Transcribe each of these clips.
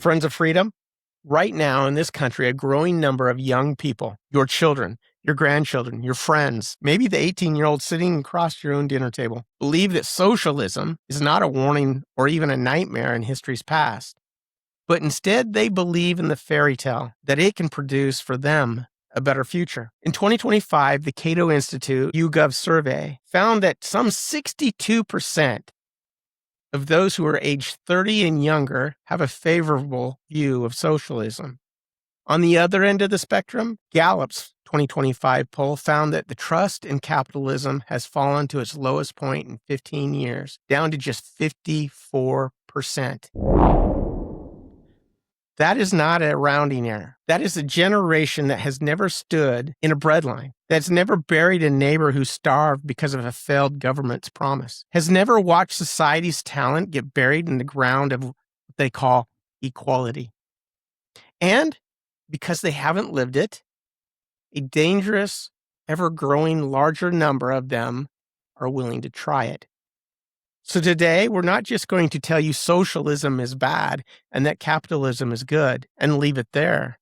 Friends of freedom, right now in this country, a growing number of young people, your children, your grandchildren, your friends, maybe the 18-year-old sitting across your own dinner table, believe that socialism is not a warning or even a nightmare in history's past, but instead they believe in the fairy tale that it can produce for them a better future. In 2025, the Cato Institute YouGov survey found that some 62% of those who are aged 30 and younger have a favorable view of socialism. On the other end of the spectrum, Gallup's 2025 poll found that the trust in capitalism has fallen to its lowest point in 15 years, down to just 54%. That is not a rounding error. That is a generation that has never stood in a breadline, that's never buried a neighbor who starved because of a failed government's promise, has never watched society's talent get buried in the ground of what they call equality. And because they haven't lived it, a dangerous, ever-growing larger number of them are willing to try it. So today, we're not just going to tell you socialism is bad and that capitalism is good and leave it there.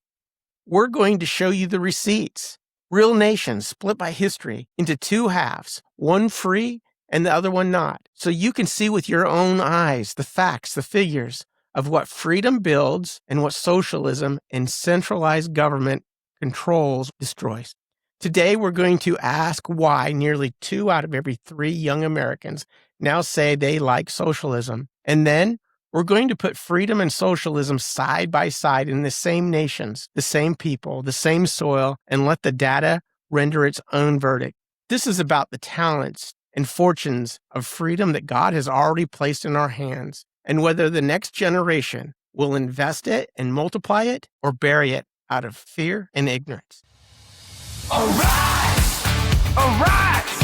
We're going to show you the receipts. Real nations split by history into two halves, one free and the other one not. So you can see with your own eyes the facts, the figures of what freedom builds and what socialism and centralized government controls destroys. Today, we're going to ask why nearly 2 out of every 3 young Americans now say they like socialism. And then we're going to put freedom and socialism side by side in the same nations, the same people, the same soil, and let the data render its own verdict. This is about the talents and fortunes of freedom that God has already placed in our hands, and whether the next generation will invest it and multiply it or bury it out of fear and ignorance. Arise! Arise!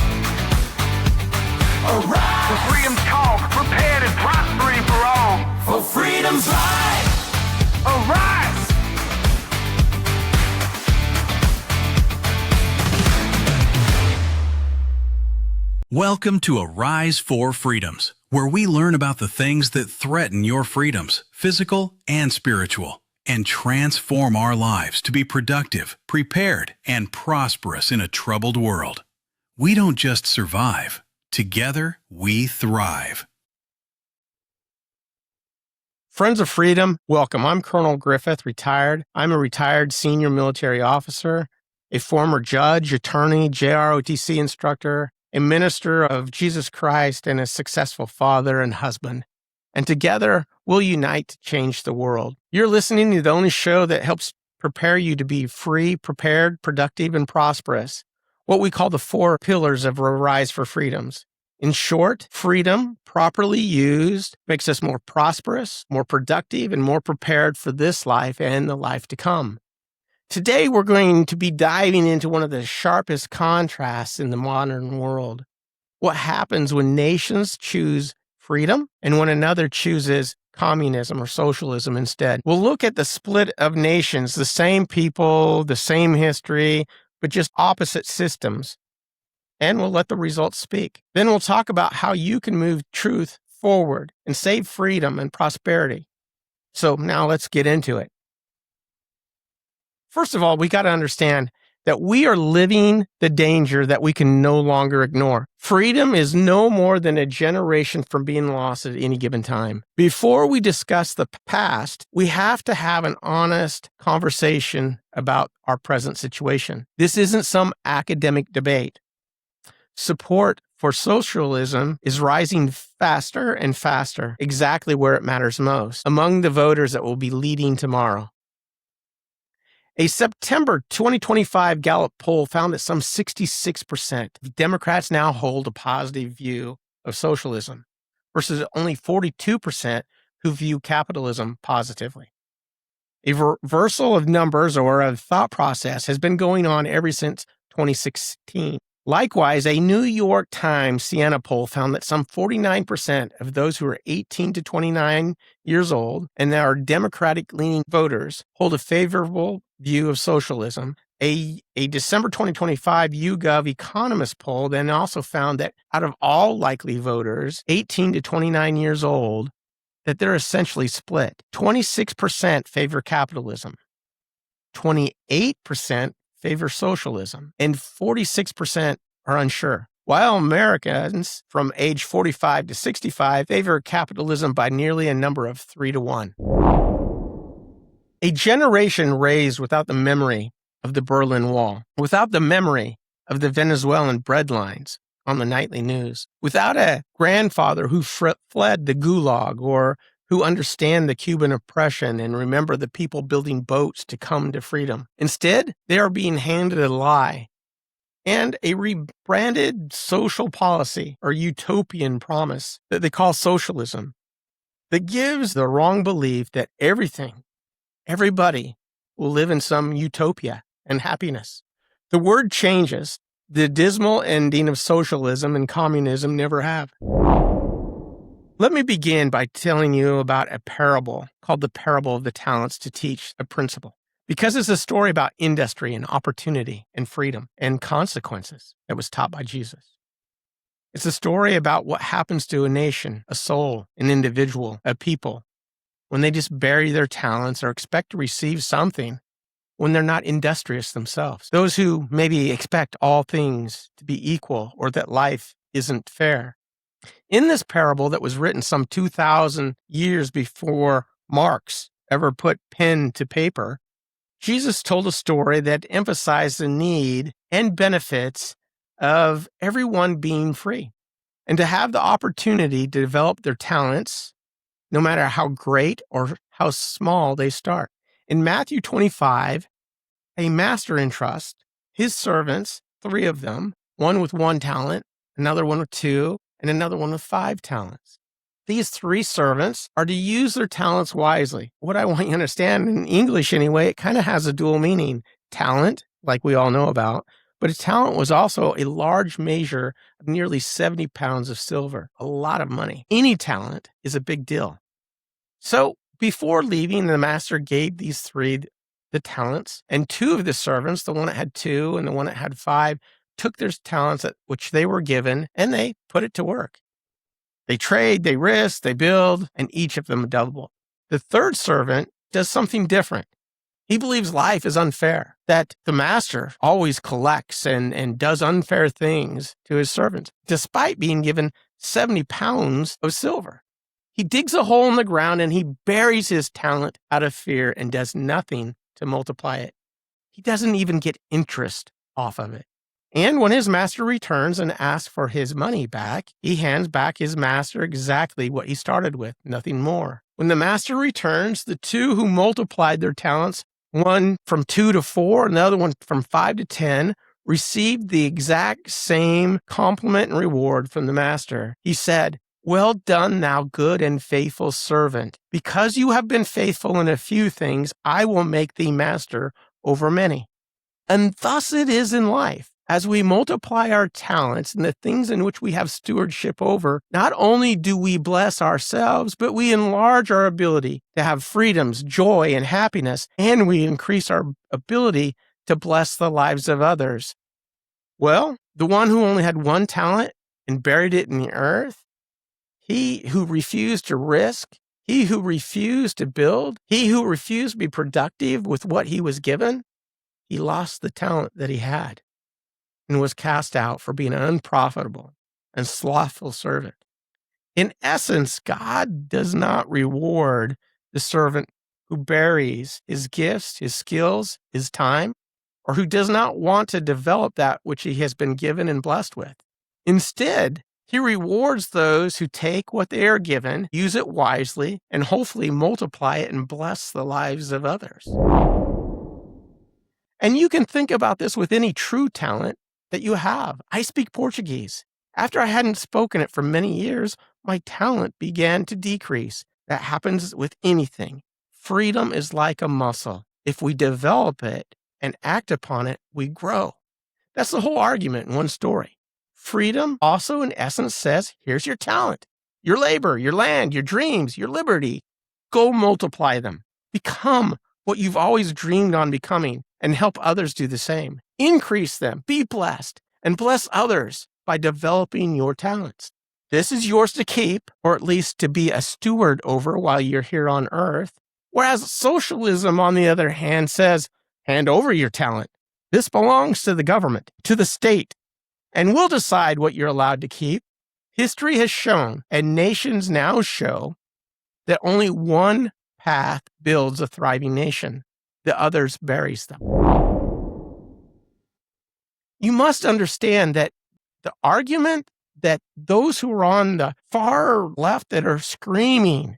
Arise! For freedom's call, prepared and prospering for all. For freedom's light! Arise! Welcome to Arise for Freedoms, where we learn about the things that threaten your freedoms, physical and spiritual, and transform our lives to be productive, prepared, and prosperous in a troubled world. We don't just survive. Together, we thrive. Friends of Freedom, welcome. I'm Colonel Griffith, retired. I'm a retired senior military officer, a former judge, attorney, JROTC instructor, a minister of Jesus Christ, and a successful father and husband. And together, we'll unite to change the world. You're listening to the only show that helps prepare you to be free, prepared, productive, and prosperous. What we call the 4 pillars of Arise for Freedoms. In short, freedom, properly used, makes us more prosperous, more productive, and more prepared for this life and the life to come. Today, we're going to be diving into one of the sharpest contrasts in the modern world. What happens when nations choose freedom and when another chooses communism or socialism instead. We'll look at the split of nations, the same people, the same history, but just opposite systems. And we'll let the results speak. Then we'll talk about how you can move truth forward and save freedom and prosperity. So now let's get into it. First of all, we got to understand that we are living the danger that we can no longer ignore. Freedom is no more than a generation from being lost at any given time. Before we discuss the past, we have to have an honest conversation about our present situation. This isn't some academic debate. Support for socialism is rising faster and faster, exactly where it matters most, among the voters that will be leading tomorrow. A September 2025 Gallup poll found that some 66% of Democrats now hold a positive view of socialism, versus only 42% who view capitalism positively. A reversal of numbers or a thought process has been going on ever since 2016. Likewise, a New York Times Siena poll found that some 49% of those who are 18 to 29 years old and that are Democratic-leaning voters hold a favorable view of socialism. A December 2025 YouGov Economist poll then also found that out of all likely voters, 18 to 29 years old, that they're essentially split. 26% favor capitalism, 28% favor socialism, and 46% are unsure. While Americans from age 45 to 65 favor capitalism by nearly a number of 3 to 1. A generation raised without the memory of the Berlin Wall, without the memory of the Venezuelan bread lines on the nightly news, without a grandfather who fled the gulag or who understand the Cuban oppression and remember the people building boats to come to freedom. Instead, they are being handed a lie and a rebranded social policy or utopian promise that they call socialism that gives the wrong belief that everybody will live in some utopia and happiness. The word changes. The dismal ending of socialism and communism never have. Let me begin by telling you about a parable called the parable of the talents to teach a principle, because it's a story about industry and opportunity and freedom and consequences that was taught by Jesus. It's a story about what happens to a nation, a soul, an individual, a people, when they just bury their talents or expect to receive something when they're not industrious themselves. Those who maybe expect all things to be equal or that life isn't fair. In this parable that was written some 2,000 years before Marx ever put pen to paper, Jesus told a story that emphasized the need and benefits of everyone being free and to have the opportunity to develop their talents, no matter how great or how small they start. In Matthew 25, a master entrusts his servants, 3 of them, one with 1 talent, another one with 2, and another one with 5 talents. These 3 servants are to use their talents wisely. What I want you to understand, in English anyway, it kind of has a dual meaning. Talent, like we all know about, but a talent was also a large measure of nearly 70 pounds of silver, a lot of money. Any talent is a big deal. So before leaving, the master gave these 3 the talents, and 2 of the servants, the one that had 2 and the one that had 5, took their talents which they were given, and they put it to work. They trade, they risk, they build, and each of them double. The 3rd servant does something different. He believes life is unfair, that the master always collects and does unfair things to his servants, despite being given 70 pounds of silver. He digs a hole in the ground and he buries his talent out of fear and does nothing to multiply it. He doesn't even get interest off of it. And when his master returns and asks for his money back, he hands back his master exactly what he started with, nothing more. When the master returns, the 2 who multiplied their talents, one from 2 to 4, another one from 5 to 10, received the exact same compliment and reward from the master. He said, "Well done, thou good and faithful servant. Because you have been faithful in a few things, I will make thee master over many." And thus it is in life. As we multiply our talents and the things in which we have stewardship over, not only do we bless ourselves, but we enlarge our ability to have freedoms, joy, and happiness, and we increase our ability to bless the lives of others. Well, the one who only had 1 talent and buried it in the earth, he who refused to risk, he who refused to build, he who refused to be productive with what he was given, he lost the talent that he had and was cast out for being an unprofitable and slothful servant. In essence, God does not reward the servant who buries his gifts, his skills, his time, or who does not want to develop that which he has been given and blessed with. Instead, he rewards those who take what they are given, use it wisely, and hopefully multiply it and bless the lives of others. And you can think about this with any true talent that you have. I speak Portuguese. After I hadn't spoken it for many years, my talent began to decrease. That happens with anything. Freedom is like a muscle. If we develop it and act upon it, we grow. That's the whole argument in one story. Freedom also, in essence, says, here's your talent, your labor, your land, your dreams, your liberty. Go multiply them. Become what you've always dreamed on becoming and help others do the same. Increase them, be blessed, and bless others by developing your talents. This is yours to keep, or at least to be a steward over while you're here on Earth. Whereas socialism, on the other hand, says, hand over your talent. This belongs to the government, to the state, and we'll decide what you're allowed to keep. History has shown, and nations now show, that only one path builds a thriving nation. The others buries them. You must understand that the argument that those who are on the far left that are screaming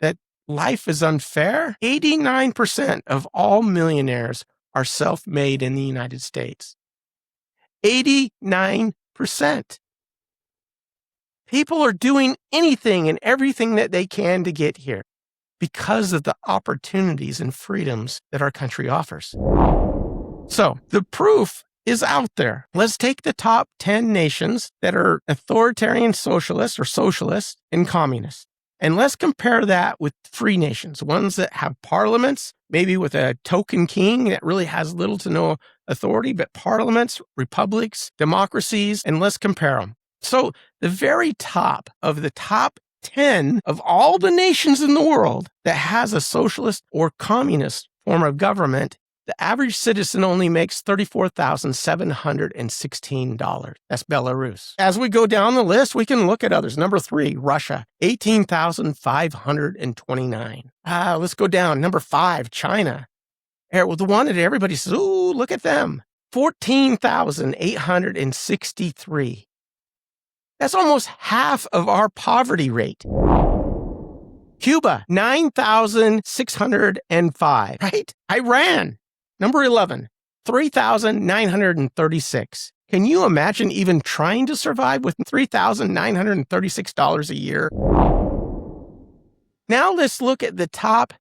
that life is unfair, 89% of all millionaires are self-made in the United States. 89%. People are doing anything and everything that they can to get here because of the opportunities and freedoms that our country offers. So the proof is out there. Let's take the top 10 nations that are authoritarian socialists or socialists and communists. And let's compare that with free nations, ones that have parliaments, maybe with a token king that really has little to no authority, but parliaments, republics, democracies, and let's compare them. So the very top of the top 10 of all the nations in the world that has a socialist or communist form of government, the average citizen only makes $34,716. That's Belarus. As we go down the list, we can look at others. Number 3, Russia, $18,529. Let's go down. Number 5, China. The one that everybody says, ooh, look at them. $14,863. That's almost half of our poverty rate. Cuba, 9,605, right? Iran, number 11, 3,936. Can you imagine even trying to survive with $3,936 a year? Now let's look at the top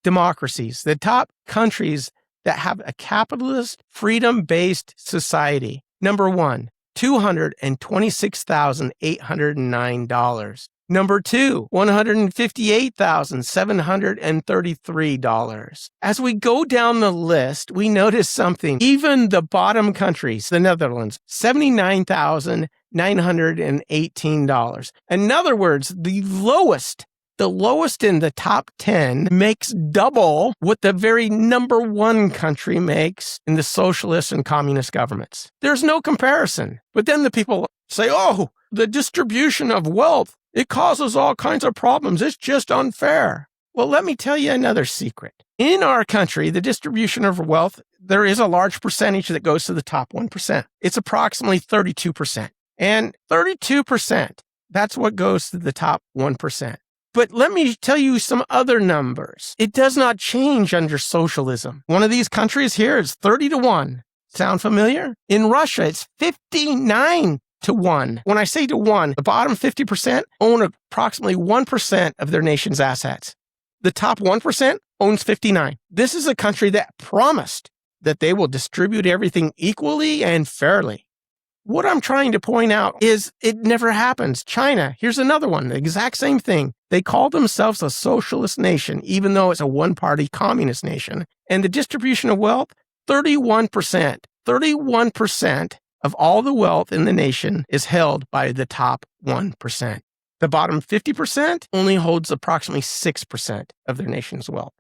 democracies, the top countries that have a capitalist, freedom-based society. Number 1, $226,809. Number 2, $158,733. As we go down the list, we notice something. Even the bottom countries, the Netherlands, $79,918. In other words, the lowest in the top 10 makes double what the very number 1 country makes in the socialist and communist governments. There's no comparison. But then the people say, oh, the distribution of wealth, it causes all kinds of problems. It's just unfair. Well, let me tell you another secret. In our country, the distribution of wealth, there is a large percentage that goes to the top 1%. It's approximately 32%. And 32%, that's what goes to the top 1%. But let me tell you some other numbers. It does not change under socialism. One of these countries here is 30-1. Sound familiar? In Russia, it's 59-1. When I say to 1, the bottom 50% own approximately 1% of their nation's assets. The top 1% owns 59. This is a country that promised that they will distribute everything equally and fairly. What I'm trying to point out is it never happens. China, here's another one, the exact same thing. They call themselves a socialist nation, even though it's a one-party communist nation. And the distribution of wealth, 31%. 31% of all the wealth in the nation is held by the top 1%. The bottom 50% only holds approximately 6% of their nation's wealth.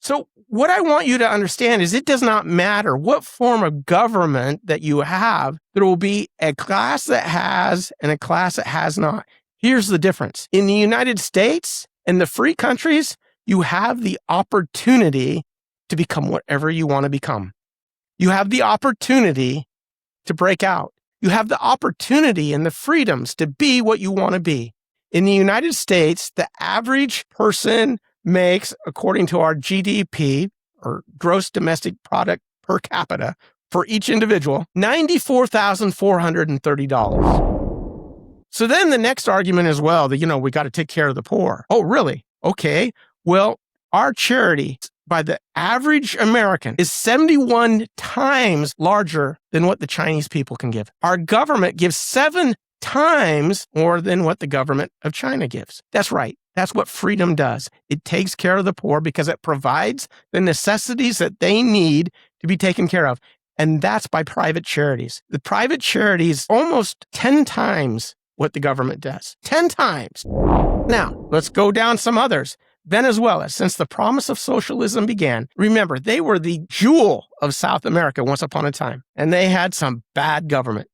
So what I want you to understand is it does not matter what form of government that you have, there will be a class that has and a class that has not. Here's the difference. In the United States and the free countries, you have the opportunity to become whatever you want to become. You have the opportunity to break out. You have the opportunity and the freedoms to be what you want to be. In the United States, the average person makes, according to our GDP, or gross domestic product per capita, for each individual, $94,430. So then the next argument as well, that, we got to take care of the poor. Oh, really? Okay. Well, our charity by the average American is 71 times larger than what the Chinese people can give. Our government gives 7 times more than what the government of China gives. That's right. That's what freedom does. It takes care of the poor because it provides the necessities that they need to be taken care of. And that's by private charities. The private charities almost 10 times what the government does. 10 times. Now, let's go down some others. Venezuela, since the promise of socialism began, remember, they were the jewel of South America once upon a time. And they had some bad government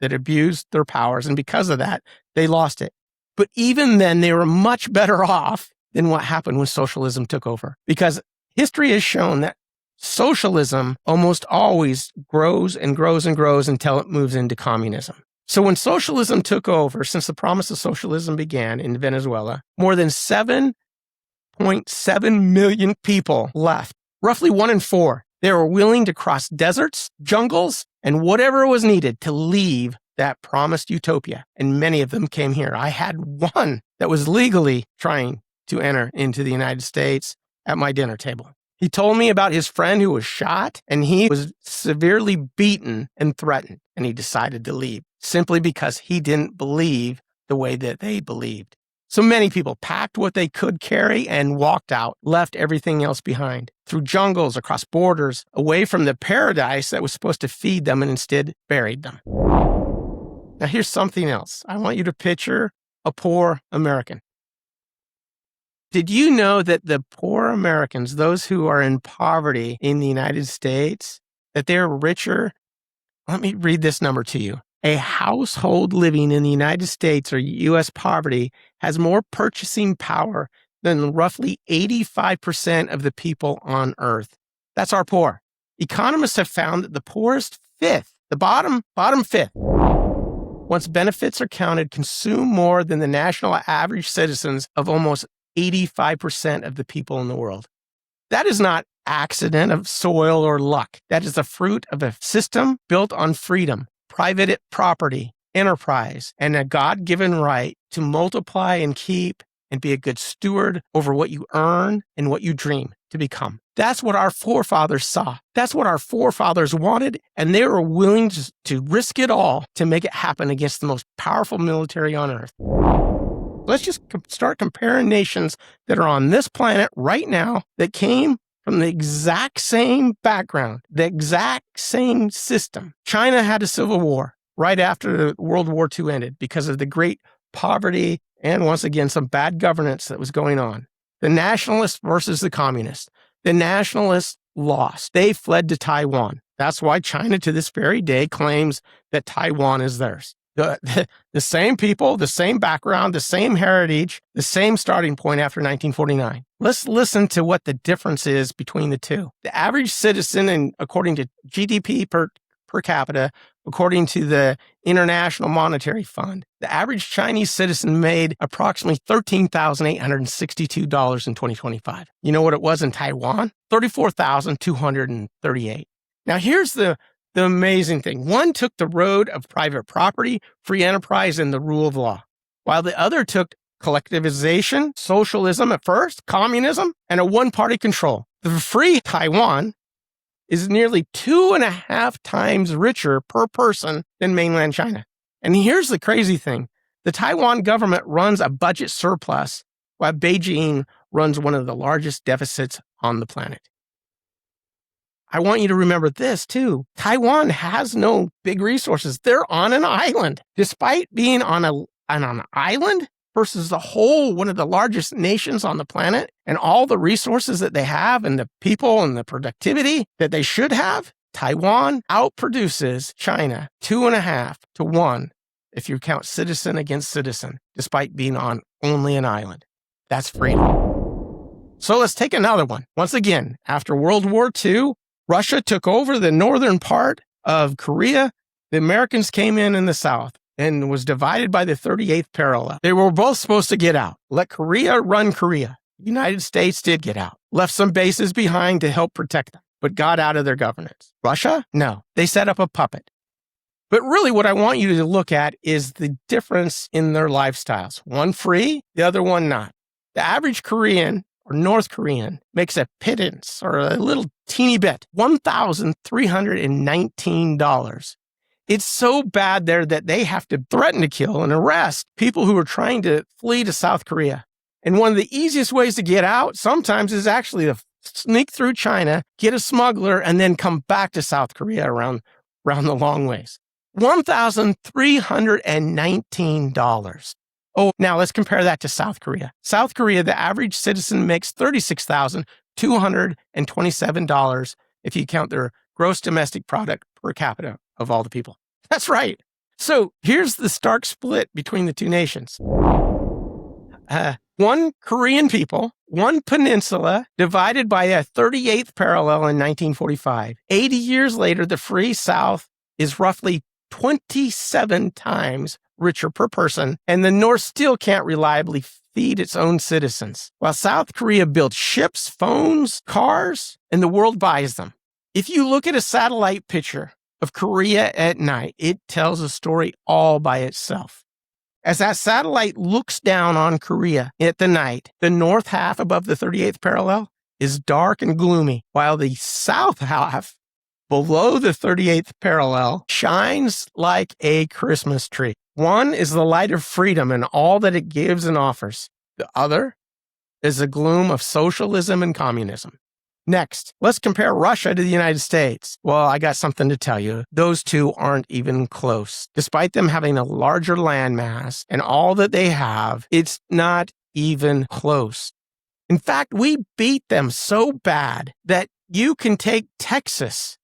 that abused their powers. And because of that, they lost it. But even then, they were much better off than what happened when socialism took over. Because history has shown that socialism almost always grows and grows and grows until it moves into communism. So when socialism took over, since the promise of socialism began in Venezuela, more than 7.7 million people left, roughly 1 in 4. They were willing to cross deserts, jungles, and whatever was needed to leave that promised utopia. And many of them came here. I had one that was legally trying to enter into the United States at my dinner table. He told me about his friend who was shot, and he was severely beaten and threatened, and he decided to leave simply because he didn't believe the way that they believed. So many people packed what they could carry and walked out, left everything else behind, through jungles, across borders, away from the paradise that was supposed to feed them, and instead buried them. Now here's something else. I want you to picture a poor American. Did you know that the poor Americans, those who are in poverty in the United States, that they're richer? Let me read this number to you. A household living in the United States or U.S. poverty has more purchasing power than roughly 85% of the people on Earth. That's our poor. Economists have found that the poorest fifth, the bottom fifth, once benefits are counted, consume more than the national average citizens of almost 85% of the people in the world. That is not accident of soil or luck. That is the fruit of a system built on freedom, private property, enterprise, and a God-given right to multiply and keep and be a good steward over what you earn and what you dream to become. That's what our forefathers saw. That's what our forefathers wanted, and they were willing to risk it all to make it happen against the most powerful military on earth. Let's just start comparing nations that are on this planet right now that came from the exact same background, the exact same system. China had a civil war right after World War II ended because of the great poverty and, once again, some bad governance that was going on. The nationalists versus the communists. The nationalists lost. They fled to Taiwan. That's why China to this very day claims that Taiwan is theirs. The same people, the same background, the same heritage, the same starting point after 1949. Let's listen to what the difference is between the two. The average citizen, and according to GDP per capita, according to the International Monetary Fund, the average Chinese citizen made approximately $13,862 in 2025. You know what it was in Taiwan? $34,238. Now here's the amazing thing. One took the road of private property, free enterprise, and the rule of law, while the other took collectivization, socialism at first, communism, and a one-party control. The free Taiwan is nearly 2.5 times richer per person than mainland China. And here's the crazy thing. The Taiwan government runs a budget surplus, while Beijing runs one of the largest deficits on the planet. I want you to remember this, too. Taiwan has no big resources. They're on an island. Despite being on an island versus the whole, one of the largest nations on the planet, and all the resources that they have and the people and the productivity that they should have, Taiwan outproduces China 2.5 to 1 if you count citizen against citizen, despite being on only an island. That's freedom. So let's take another one. Once again, after World War II, Russia took over the northern part of Korea. The Americans came in the south and was divided by the 38th parallel. They were both supposed to get out. Let Korea run Korea. The United States did get out. Left some bases behind to help protect them, but got out of their governance. Russia? No. They set up a puppet. But really what I want you to look at is the difference in their lifestyles. One free, the other one not. The average Korean or North Korean makes a pittance or a little teeny bit, $1,319. It's so bad there that they have to threaten to kill and arrest people who are trying to flee to South Korea. And one of the easiest ways to get out sometimes is actually to sneak through China, get a smuggler, and then come back to South Korea around the long ways. $1,319. Oh, now let's compare that to South Korea. South Korea, the average citizen makes $36,227 if you count their gross domestic product per capita of all the people. That's right. So here's the stark split between the two nations. One Korean people, one peninsula, divided by a 38th parallel in 1945. 80 years later, the free South is roughly 27 times richer per person, and the North still can't reliably feed its own citizens. While South Korea builds ships, phones, cars, and the world buys them. If you look at a satellite picture of Korea at night, it tells a story all by itself. As that satellite looks down on Korea at the night, the north half above the 38th parallel is dark and gloomy, while the south half below the 38th parallel shines like a Christmas tree. One is the light of freedom and all that it gives and offers. The other is the gloom of socialism and communism. Next, let's compare Russia to the United States. Well, I got something to tell you. Those two aren't even close. Despite them having a larger landmass and all that they have, it's not even close. In fact, we beat them so bad that you can take Texas,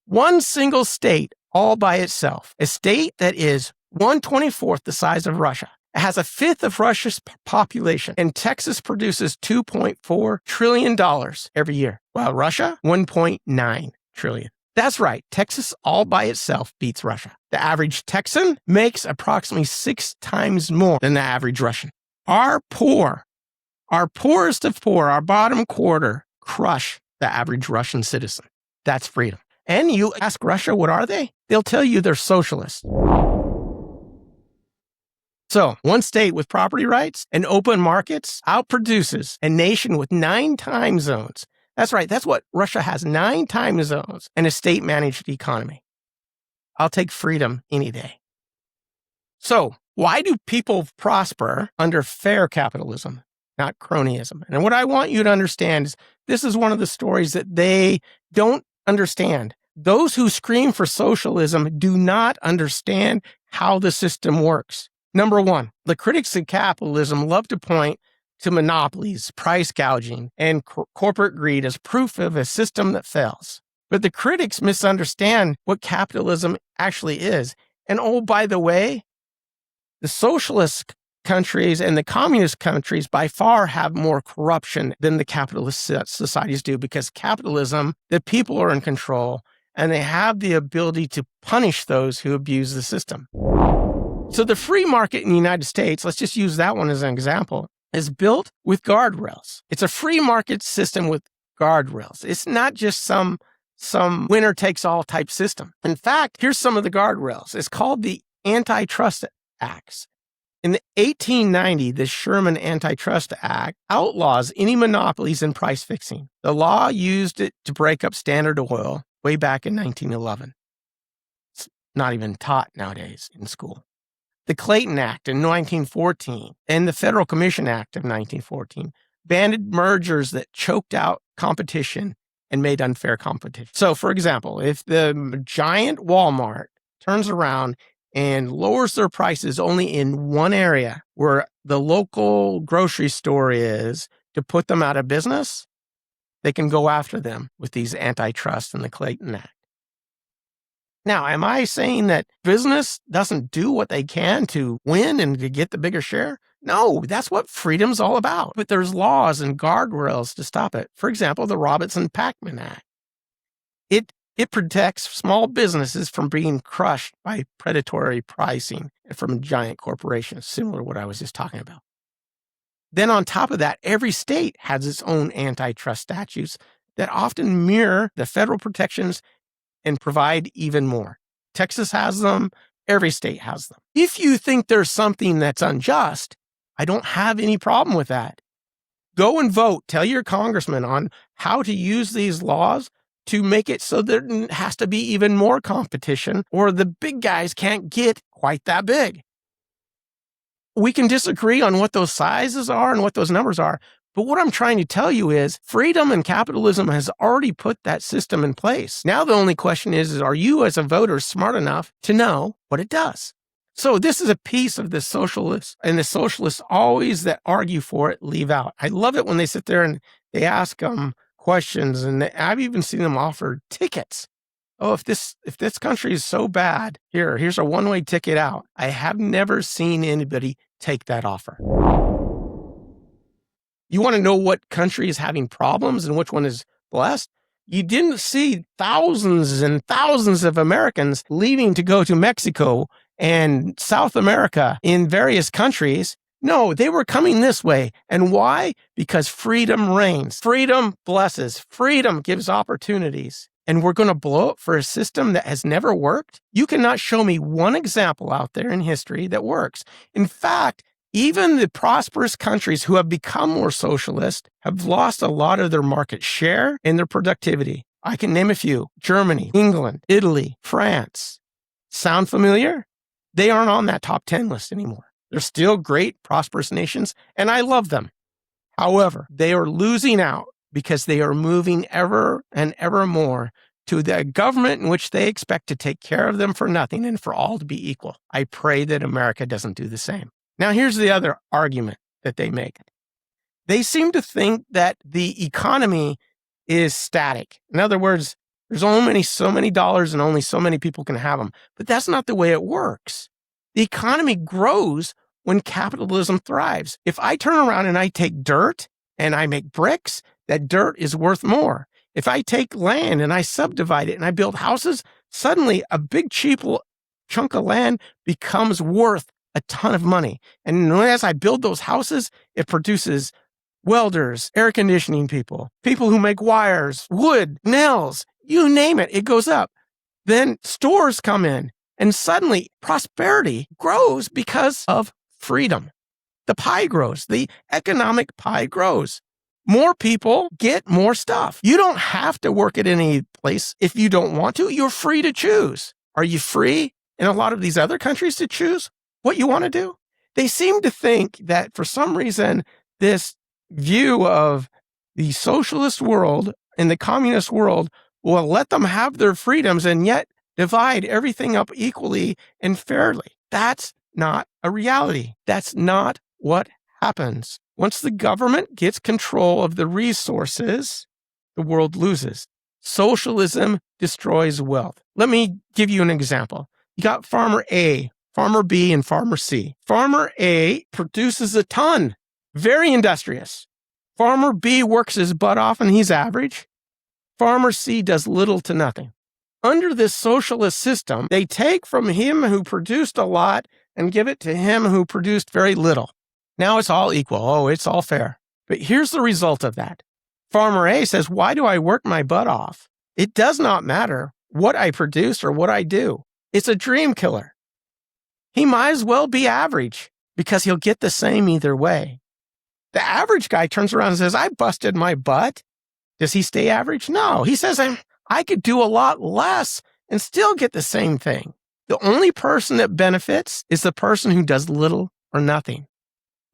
one single state all by itself, a state that is 1/24th the size of Russia. It has a fifth of Russia's population, and Texas produces $2.4 trillion every year, while Russia, $1.9 trillion. That's right, Texas all by itself beats Russia. The average Texan makes approximately 6 times more than the average Russian. Our poor, our poorest of poor, our bottom quarter, crush the average Russian citizen. That's freedom. And you ask Russia, what are they? They'll tell you they're socialists. So, one state with property rights and open markets outproduces a nation with 9 time zones. That's right, that's what Russia has, 9 time zones and a state-managed economy. I'll take freedom any day. So, why do people prosper under fair capitalism, not cronyism? And what I want you to understand is this is one of the stories that they don't understand. Those who scream for socialism do not understand how the system works. Number one, the critics of capitalism love to point to monopolies, price gouging, and corporate greed as proof of a system that fails. But the critics misunderstand what capitalism actually is. And oh, by the way, the socialist countries and the communist countries by far have more corruption than the capitalist societies do, because capitalism, the people are in control and they have the ability to punish those who abuse the system. So the free market in the United States, let's just use that one as an example, is built with guardrails. It's a free market system with guardrails. It's not just some winner-takes-all type system. In fact, here's some of the guardrails. It's called the Antitrust Acts. In 1890, the Sherman Antitrust Act outlaws any monopolies in price fixing. The law used it to break up Standard Oil way back in 1911. It's not even taught nowadays in school. The Clayton Act in 1914 and the Federal Commission Act of 1914 banned mergers that choked out competition and made unfair competition. So, for example, if the giant Walmart turns around and lowers their prices only in one area where the local grocery store is to put them out of business, they can go after them with these antitrust and the Clayton Act. Now, am I saying that business doesn't do what they can to win and to get the bigger share? No, that's what freedom's all about. But there's laws and guardrails to stop it. For example, the Robertson-Packman Act. It protects small businesses from being crushed by predatory pricing from giant corporations, similar to what I was just talking about. Then on top of that, every state has its own antitrust statutes that often mirror the federal protections and provide even more. Texas has them. Every state has them. If you think there's something that's unjust, I don't have any problem with that. Go and vote. Tell your congressman on how to use these laws to make it so there has to be even more competition, or the big guys can't get quite that big. We can disagree on what those sizes are and what those numbers are, But what I'm trying to tell you is freedom and capitalism has already put that system in place. Now the only question is are you as a voter smart enough to know what it does? So this is a piece of the socialists, and the socialists always that argue for it leave out. I love it when they sit there and they ask questions, and I've even seen them offer tickets. Oh, if this country is so bad, here's a one-way ticket out. I have never seen anybody take that offer. You want to know what country is having problems and which one is blessed? You didn't see thousands and thousands of Americans leaving to go to Mexico and South America in various countries. No, they were coming this way. And why? Because freedom reigns. Freedom blesses. Freedom gives opportunities. And we're going to blow up for a system that has never worked? You cannot show me one example out there in history that works. In fact, even the prosperous countries who have become more socialist have lost a lot of their market share and their productivity. I can name a few: Germany, England, Italy, France. Sound familiar? They aren't on that top 10 list anymore. They're still great, prosperous nations, and I love them. However, they are losing out because they are moving ever and ever more to the government in which they expect to take care of them for nothing and for all to be equal. I pray that America doesn't do the same. Now, here's the other argument that they make. They seem to think that the economy is static. In other words, there's only so many dollars and only so many people can have them. But that's not the way it works. The economy grows when capitalism thrives. If I turn around and I take dirt and I make bricks, that dirt is worth more. If I take land and I subdivide it and I build houses, suddenly a big cheap chunk of land becomes worth a ton of money. And as I build those houses, it produces welders, air conditioning people, people who make wires, wood, nails, you name it, it goes up. Then stores come in, and suddenly prosperity grows because of freedom. The pie grows. The economic pie grows. More people get more stuff. You don't have to work at any place if you don't want to. You're free to choose. Are you free in a lot of these other countries to choose what you want to do? They seem to think that for some reason, this view of the socialist world and the communist world will let them have their freedoms and yet divide everything up equally and fairly. That's not a reality. That's not what happens. Once the government gets control of the resources, the world loses. Socialism destroys wealth. Let me give you an example. You got Farmer A, Farmer B, and Farmer C. Farmer A produces a ton, very industrious. Farmer B works his butt off and he's average. Farmer C does little to nothing. Under this socialist system, they take from him who produced a lot and give it to him who produced very little. Now it's all equal. Oh, it's all fair. But here's the result of that. Farmer A says, why do I work my butt off? It does not matter what I produce or what I do. It's a dream killer. He might as well be average because he'll get the same either way. The average guy turns around and says, I busted my butt. Does he stay average? No. He says, I could do a lot less and still get the same thing. The only person that benefits is the person who does little or nothing.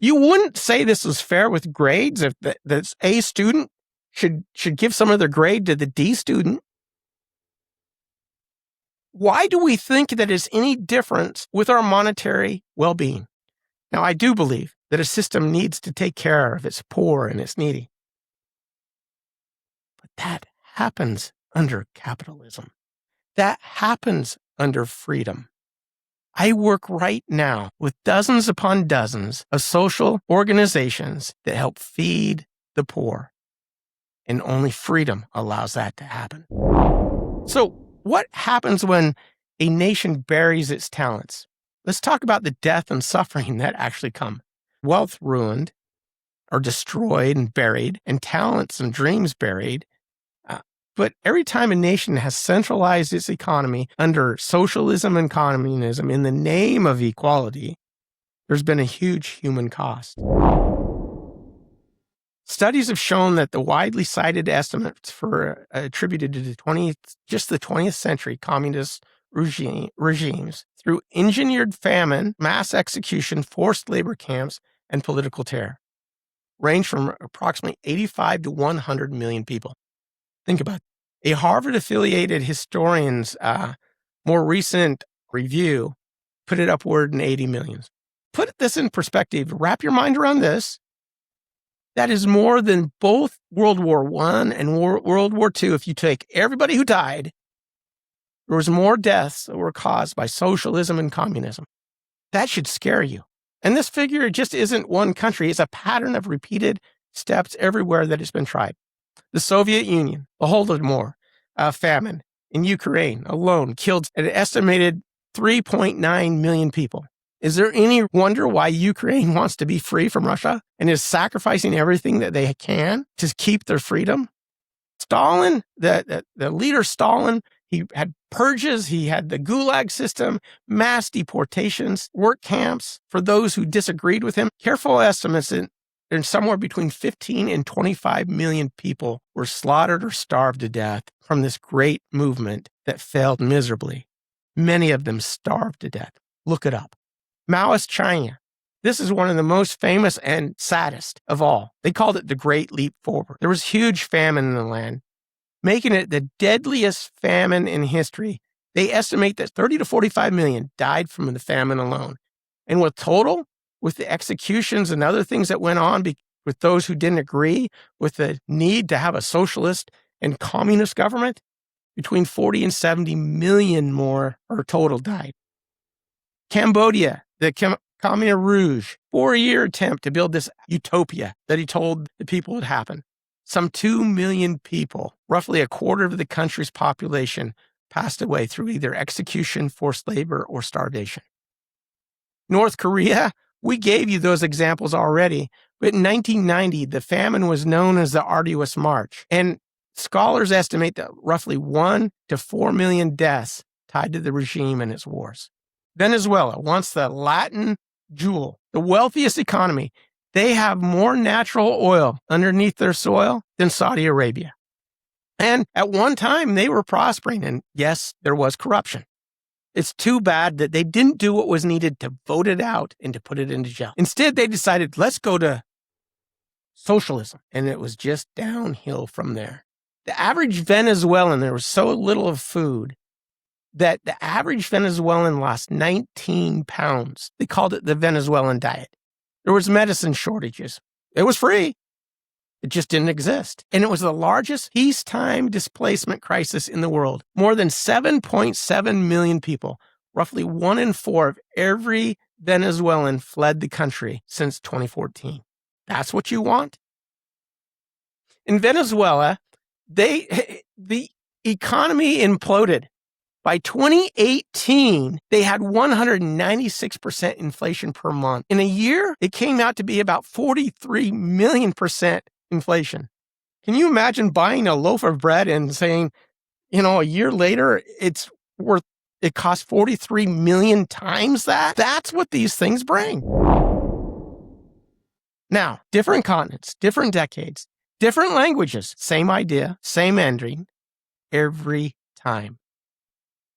You wouldn't say this was fair with grades if the A student should give some of their grade to the D student. Why do we think that it's any difference with our monetary well-being? Now, I do believe that a system needs to take care of its poor and its needy. But that happens under capitalism. That happens under freedom. I work right now with dozens upon dozens of social organizations that help feed the poor. And only freedom allows that to happen. So what happens when a nation buries its talents? Let's talk about the death and suffering that actually come. Wealth ruined or destroyed and buried, and talents and dreams buried. But every time a nation has centralized its economy under socialism and communism in the name of equality, there's been a huge human cost. Studies have shown that the widely cited estimates for attributed to the 20th century communist regimes through engineered famine, mass execution, forced labor camps, and political terror. range from approximately 85 to 100 million people. Think about it. A Harvard-affiliated historian's more recent review put it upward in 80 million. Put this in perspective. Wrap your mind around this. That is more than both World War I and World War II. If you take everybody who died, there was more deaths that were caused by socialism and communism. That should scare you. And this figure just isn't one country. It's a pattern of repeated steps everywhere that it's been tried. The Soviet Union, the Holodomor, famine in Ukraine alone killed an estimated 3.9 million people. Is there any wonder why Ukraine wants to be free from Russia and is sacrificing everything that they can to keep their freedom? Stalin, the leader Stalin, he had purges, he had the Gulag system, mass deportations, work camps for those who disagreed with him. Careful estimates and somewhere between 15 and 25 million people were slaughtered or starved to death from this great movement that failed miserably. Many of them starved to death. Look it up. Maoist China. This is one of the most famous and saddest of all. They called it the Great Leap Forward. There was huge famine in the land, making it the deadliest famine in history. They estimate that 30 to 45 million died from the famine alone. And with the executions and other things that went on with those who didn't agree with the need to have a socialist and communist government, between 40 and 70 million more or total died. Cambodia, the Khmer Rouge, 4-year attempt to build this utopia that he told the people would happen. Some 2 million people, roughly a quarter of the country's population, passed away through either execution, forced labor, or starvation. North Korea, we gave you those examples already, but in 1990, the famine was known as the Arduous March, and scholars estimate that roughly 1 to 4 million deaths tied to the regime and its wars. Venezuela, once the Latin jewel, the wealthiest economy, they have more natural oil underneath their soil than Saudi Arabia. And at one time, they were prospering, and yes, there was corruption. It's too bad that they didn't do what was needed to vote it out and to put it into jail. Instead, they decided, let's go to socialism, and it was just downhill from there. The average Venezuelan, there was so little of food that the average Venezuelan lost 19 pounds. They called it the Venezuelan diet. There was medicine shortages. It was free. It just didn't exist. And it was the largest peacetime displacement crisis in the world. More than 7.7 million people, roughly 1 in 4 of every Venezuelan fled the country since 2014. That's what you want? In Venezuela, the economy imploded. By 2018, they had 196% inflation per month. In a year, it came out to be about 43 million% inflation. Can you imagine buying a loaf of bread and saying, a year later, it costs 43 million times that? That's what these things bring. Now, different continents, different decades, different languages, same idea, same ending, every time.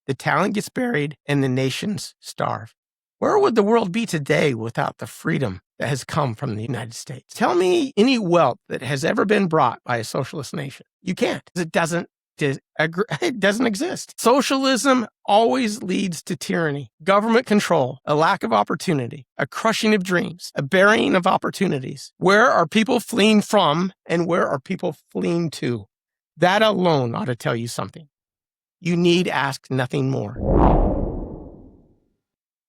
The talent gets buried and the nations starve. Where would the world be today without the freedom that has come from the United States? Tell me any wealth that has ever been brought by a socialist nation. You can't. It doesn't exist. Socialism always leads to tyranny, government control, a lack of opportunity, a crushing of dreams, a burying of opportunities. Where are people fleeing from and where are people fleeing to? That alone ought to tell you something. You need ask nothing more.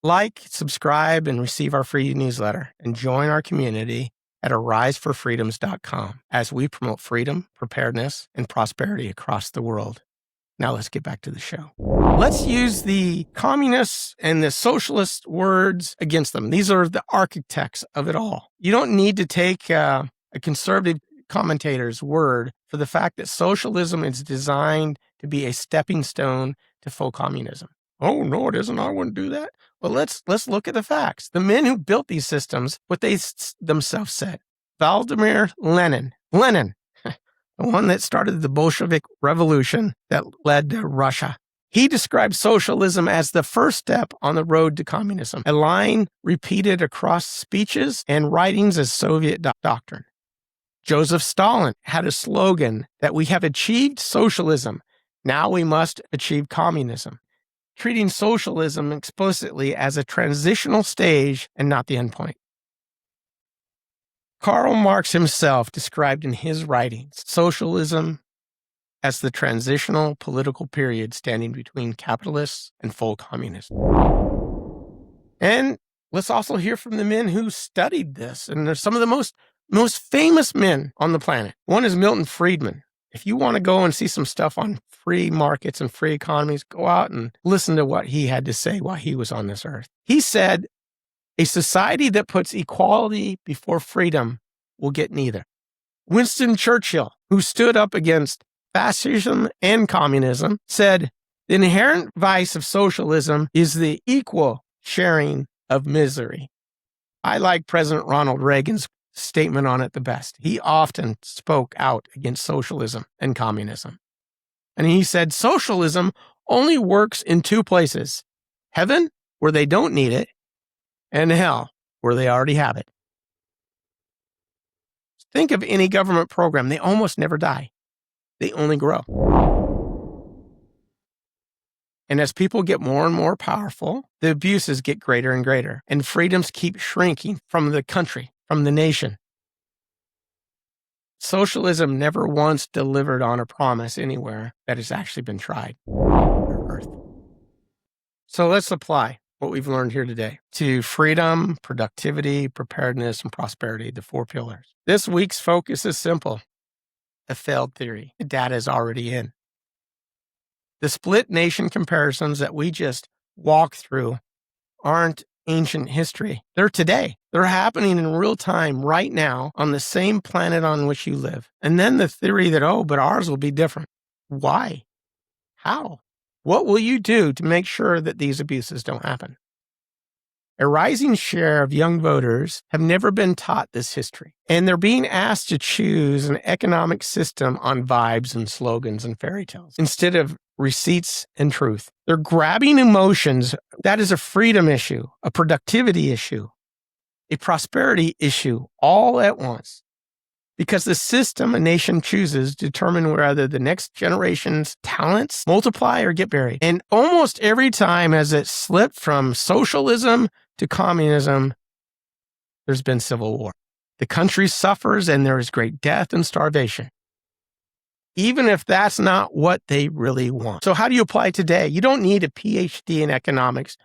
Like, subscribe, and receive our free newsletter, and join our community at ariseforfreedoms.com as we promote freedom, preparedness, and prosperity across the world. Now let's get back to the show. Let's use the communists and the socialist words against them. These are the architects of it all. You don't need to take a conservative commentator's word for the fact that socialism is designed to be a stepping stone to full communism. Oh, no, it isn't. I wouldn't do that. Well, let's look at the facts. The men who built these systems, what they themselves said. Vladimir Lenin, the one that started the Bolshevik Revolution that led to Russia. He described socialism as the first step on the road to communism, a line repeated across speeches and writings as Soviet doctrine. Joseph Stalin had a slogan that we have achieved socialism. Now we must achieve communism, treating socialism explicitly as a transitional stage and not the endpoint. Karl Marx himself described in his writings socialism as the transitional political period standing between capitalists and full communism. And let's also hear from the men who studied this, and they're some of the most famous men on the planet. One is Milton Friedman. If you want to go and see some stuff on free markets and free economies, go out and listen to what he had to say while he was on this earth. He said, a society that puts equality before freedom will get neither. Winston Churchill, who stood up against fascism and communism, said, the inherent vice of socialism is the equal sharing of misery. I like President Ronald Reagan's statement on it the best. He often spoke out against socialism and communism. And he said, socialism only works in two places: heaven, where they don't need it, and hell, where they already have it. Think of any government program. They almost never die. They only grow. And as people get more and more powerful, the abuses get greater and greater, and freedoms keep shrinking from the country, from the nation. Socialism never once delivered on a promise anywhere that has actually been tried on Earth. So let's apply what we've learned here today to freedom, productivity, preparedness, and prosperity, the four pillars. This week's focus is simple: a failed theory. The data is already in. The split nation comparisons that we just walked through aren't ancient history. They're today. They're happening in real time right now on the same planet on which you live. And then the theory that, but ours will be different. Why? How? What will you do to make sure that these abuses don't happen? A rising share of young voters have never been taught this history, and they're being asked to choose an economic system on vibes and slogans and fairy tales instead of receipts and truth. They're grabbing emotions. That is a freedom issue, a productivity issue, a prosperity issue all at once. Because the system a nation chooses determine whether the next generation's talents multiply or get buried. And almost every time as it slipped from socialism to communism, there's been civil war. The country suffers and there is great death and starvation, even if that's not what they really want. So how do you apply today? You don't need a PhD in economics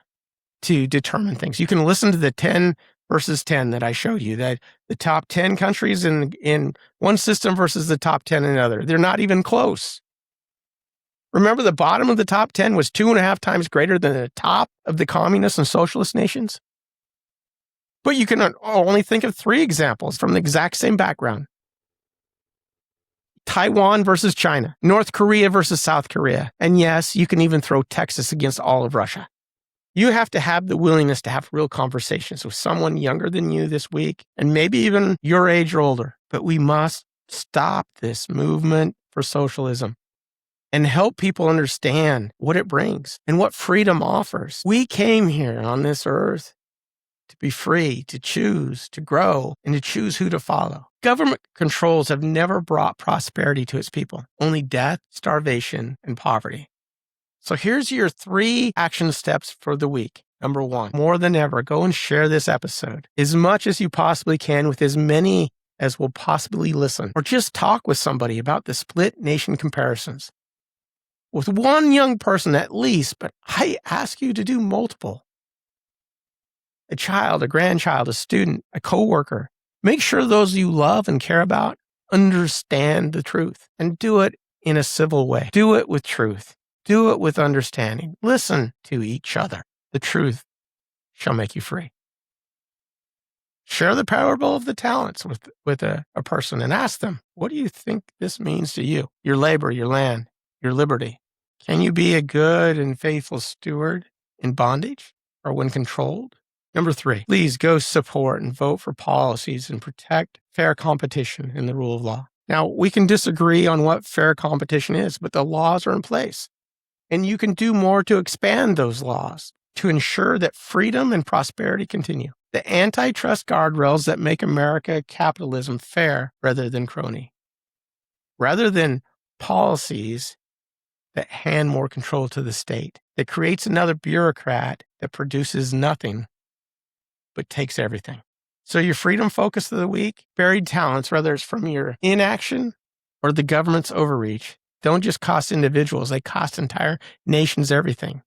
to determine things. You can listen to the 10 versus 10 that I showed you, that the top 10 countries in one system versus the top 10 in another. They're not even close. Remember, the bottom of the top 10 was 2.5 times greater than the top of the communist and socialist nations. But you can only think of 3 examples from the exact same background. Taiwan versus China, North Korea versus South Korea. And yes, you can even throw Texas against all of Russia. You have to have the willingness to have real conversations with someone younger than you this week, and maybe even your age or older. But we must stop this movement for socialism and help people understand what it brings and what freedom offers. We came here on this earth to be free, to choose, to grow, and to choose who to follow. Government controls have never brought prosperity to its people, only death, starvation, and poverty. So here's your 3 action steps for the week. Number 1, more than ever, go and share this episode as much as you possibly can with as many as will possibly listen, or just talk with somebody about the split nation comparisons. With one young person at least, but I ask you to do multiple. A child, a grandchild, a student, a coworker. Make sure those you love and care about understand the truth, and do it in a civil way. Do it with truth. Do it with understanding. Listen to each other. The truth shall make you free. Share the parable of the talents with a person and ask them, what do you think this means to you? Your labor, your land, your liberty. Can you be a good and faithful steward in bondage or when controlled? Number 3, please go support and vote for policies and protect fair competition and the rule of law. Now, we can disagree on what fair competition is, but the laws are in place. And you can do more to expand those laws to ensure that freedom and prosperity continue. The antitrust guardrails that make America capitalism fair rather than crony. Rather than policies that hand more control to the state, that creates another bureaucrat that produces nothing but takes everything. So your freedom focus of the week, buried talents, whether it's from your inaction or the government's overreach, don't just cost individuals, they cost entire nations everything.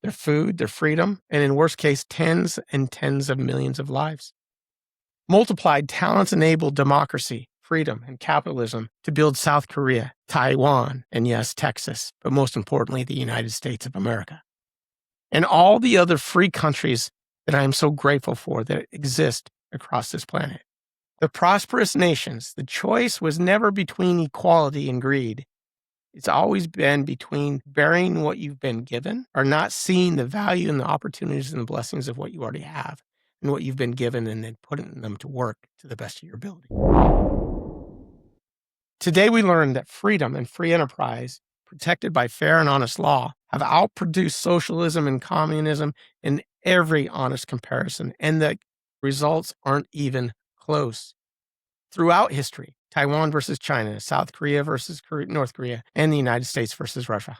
Their food, their freedom, and in worst case, tens and tens of millions of lives. Multiplied talents enable democracy, freedom, and capitalism to build South Korea, Taiwan, and yes, Texas, but most importantly, the United States of America. And all the other free countries that I am so grateful for that exist across this planet. The prosperous nations, the choice was never between equality and greed. It's always been between burying what you've been given or not seeing the value and the opportunities and the blessings of what you already have and what you've been given and then putting them to work to the best of your ability. Today we learned that freedom and free enterprise, protected by fair and honest law, have outproduced socialism and communism in every honest comparison, and the results aren't even close. Throughout history, Taiwan versus China, South Korea versus North Korea, and the United States versus Russia.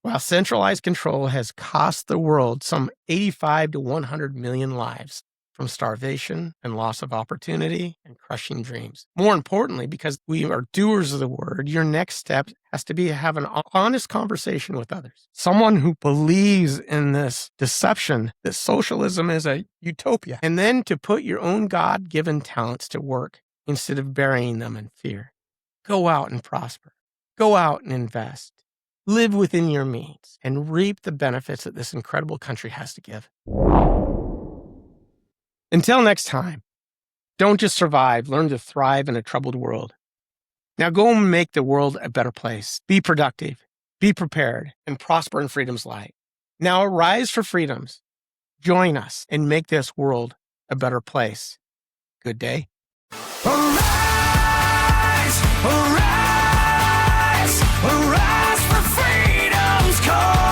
While centralized control has cost the world some 85 to 100 million lives from starvation and loss of opportunity and crushing dreams. More importantly, because we are doers of the word, your next step has to be to have an honest conversation with others. Someone who believes in this deception that socialism is a utopia, and then to put your own God-given talents to work instead of burying them in fear. Go out and prosper. Go out and invest. Live within your means and reap the benefits that this incredible country has to give. Until next time, don't just survive, learn to thrive in a troubled world. Now go and make the world a better place. Be productive, be prepared, and prosper in freedom's light. Now arise for freedoms. Join us and make this world a better place. Good day. Arise, arise, arise for freedom's call.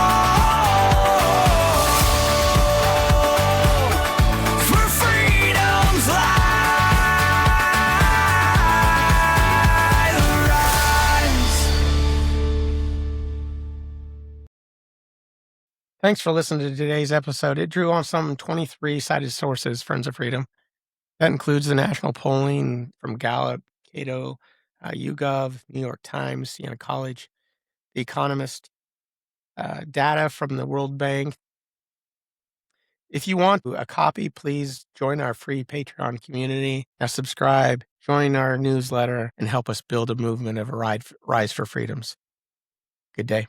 For freedom's light, arise. Thanks for listening to today's episode. It drew on some 23 cited sources, Friends of Freedom. That includes the national polling from Gallup, Cato, YouGov, New York Times, Siena College, The Economist, data from the World Bank. If you want a copy, please join our free Patreon community. Now subscribe, join our newsletter, and help us build a movement of a rise for freedoms. Good day.